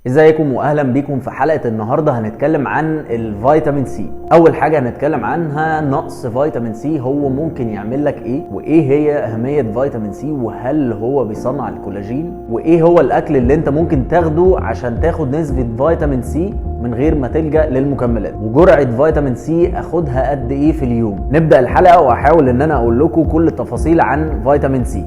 ازيكم واهلا بيكم في حلقة النهاردة. هنتكلم عن الفيتامين سي. اول حاجة هنتكلم عنها نقص فيتامين سي، هو ممكن يعمل لك ايه، وايه هي اهمية فيتامين سي، وهل هو بيصنع الكولاجين، وايه هو الاكل اللي انت ممكن تاخده عشان تاخد نسبة فيتامين سي من غير ما تلجأ للمكملات، وجرعة فيتامين سي اخدها قد ايه في اليوم. نبدأ الحلقة واحاول ان انا اقول لكم كل التفاصيل عن فيتامين سي.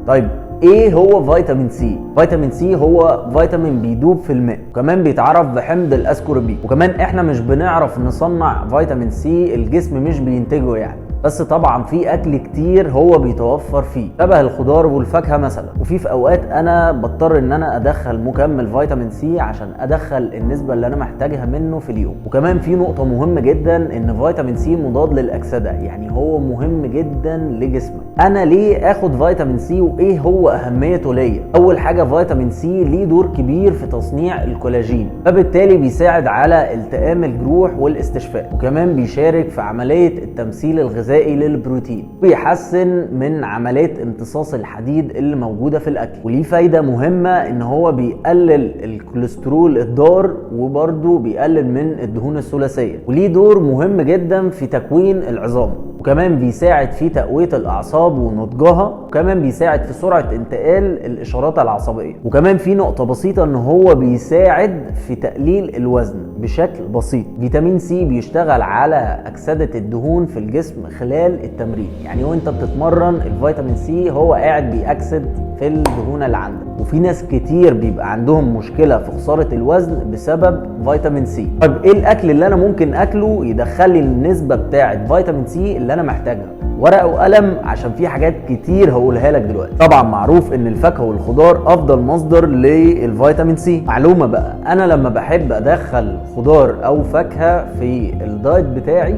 طيب ايه هو فيتامين سي؟ فيتامين سي هو فيتامين بيدوب في الماء، وكمان بيتعرف بحمض الاسكوربيك، وكمان احنا مش بنعرف نصنع فيتامين سي، الجسم مش بينتجه يعني، بس طبعا في اكل كتير هو بيتوفر فيه شبه الخضار والفاكهه مثلا، وفي اوقات انا بضطر ان انا ادخل مكمل فيتامين سي عشان ادخل النسبه اللي انا محتاجها منه في اليوم. وكمان في نقطه مهمه جدا، ان فيتامين سي مضاد للاكسده، يعني هو مهم جدا لجسمك. انا ليه اخد فيتامين سي وايه هو اهميته ليا؟ اول حاجه فيتامين سي ليه دور كبير في تصنيع الكولاجين، فبالتالي بيساعد على التئام الجروح والاستشفاء، وكمان بيشارك في عمليه التمثيل الغذائي للبروتين، بيحسن من عمليه امتصاص الحديد اللي موجوده في الاكل، وليه فايده مهمه ان هو بيقلل الكوليسترول الضار، وبرده بيقلل من الدهون الثلاثيه، وليه دور مهم جدا في تكوين العظام، وكمان بيساعد في تقوية الأعصاب ونضجها، وكمان بيساعد في سرعة انتقال الإشارات العصبية، وكمان في نقطة بسيطة إن هو بيساعد في تقليل الوزن بشكل بسيط. فيتامين سي بيشتغل على أكسدة الدهون في الجسم خلال التمرين، يعني وانت بتتمرن الفيتامين سي هو قاعد بيأكسد في الدهون اللي عندك، وفي ناس كتير بيبقى عندهم مشكلة في خسارة الوزن بسبب فيتامين سي. طيب ايه الأكل اللي أنا ممكن أكله يدخل لي النسبة بتاعة فيتامين سي اللي أنا محتاجها؟ ورقة وقلم عشان في حاجات كتير هقولها لك دلوقتي. طبعا معروف ان الفاكهة والخضار افضل مصدر للفيتامين سي. معلومة بقى، انا لما بحب ادخل خضار او فاكهة في الدايت بتاعي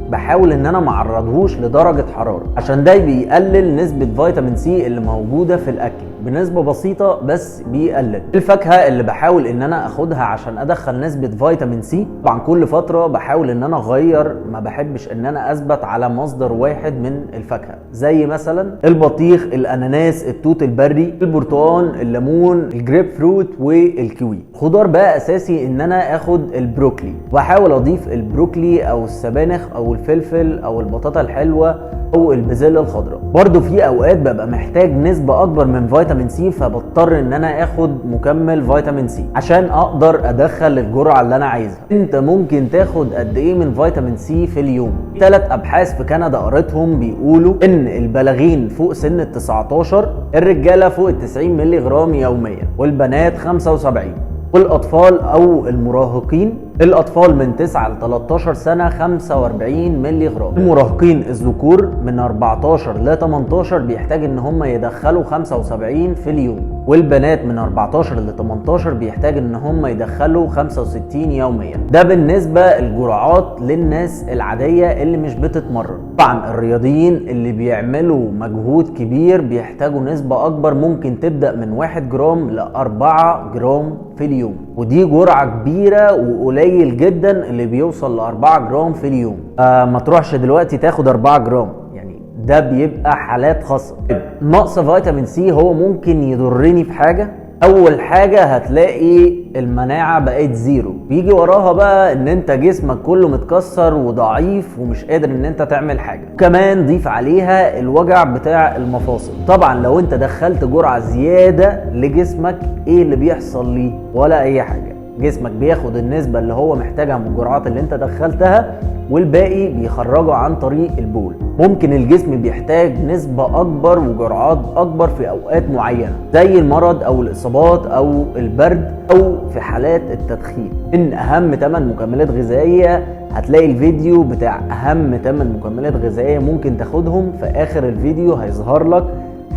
بحاول ان انا معرضهوش لدرجة حرارة، عشان ده بيقلل نسبة فيتامين سي اللي موجودة في الاكل بنسبة بسيطة، بس بيقلل. الفاكهة اللي بحاول ان انا اخدها عشان ادخل نسبة فيتامين سي، طبعا كل فترة بحاول ان انا اغير، ما بحبش ان انا اثبت على مصدر واحد من الفاكهة، زي مثلا البطيخ، الاناناس، التوت البري، البرتقال، الليمون، الجريب فروت والكيوي. خضار بقى اساسي ان انا اخد البروكلي، وبحاول اضيف البروكلي او السبانخ او الفلفل او البطاطا الحلوة او البازلاء الخضراء. برضو في اوقات ببقى محتاج نسبة اكبر من فيتامين سي، فبضطر ان انا اخد مكمل فيتامين سي عشان اقدر ادخل الجرعة اللي انا عايزها. انت ممكن تاخد قد ايه من فيتامين سي في اليوم؟ 3 ابحاث في كندا قريتهم بيقولوا ان البالغين فوق سن ال 19 الرجالة فوق ال 90 مللي جرام يوميا، والبنات 75، والاطفال او المراهقين، الاطفال من 9 ل 13 سنه 45 مللي جرام. المراهقين الذكور من 14 ل 18 بيحتاج ان هم يدخلوا 75 في اليوم، والبنات من 14 ل 18 بيحتاج ان هم يدخلوا 65 يوميا. ده بالنسبه الجرعات للناس العاديه اللي مش بتتمرن. طبعا الرياضيين اللي بيعملوا مجهود كبير بيحتاجوا نسبه اكبر، ممكن تبدا من 1 جرام ل 4 جرام في اليوم، ودي جرعه كبيره وقليل جدا اللي بيوصل ل 4 جرام في اليوم. ما تروحش دلوقتي تاخد 4 جرام، يعني ده بيبقى حالات خاصه. نقص فيتامين سي هو ممكن يضرني في حاجه. اول حاجه هتلاقي المناعه بقت زيرو، بيجي وراها بقى ان انت جسمك كله متكسر وضعيف ومش قادر ان انت تعمل حاجه. كمان ضيف عليها الوجع بتاع المفاصل. طبعا لو انت دخلت جرعه زياده لجسمك، ايه اللي بيحصل ليه؟ ولا اي حاجه، جسمك بياخد النسبة اللي هو محتاجها من الجرعات اللي انت دخلتها، والباقي بيخرجه عن طريق البول. ممكن الجسم بيحتاج نسبة اكبر وجرعات اكبر في اوقات معينة، زي المرض او الاصابات او البرد او في حالات التدخين. من اهم 8 مكملات غذائية هتلاقي الفيديو بتاع اهم 8 مكملات غذائية ممكن تاخدهم في اخر الفيديو، هيظهر لك.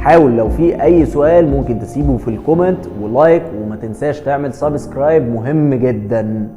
حاول لو في اي سؤال ممكن تسيبه في الكومنت ولايك، وما تنساش تعمل سبسكرايب، مهم جدا.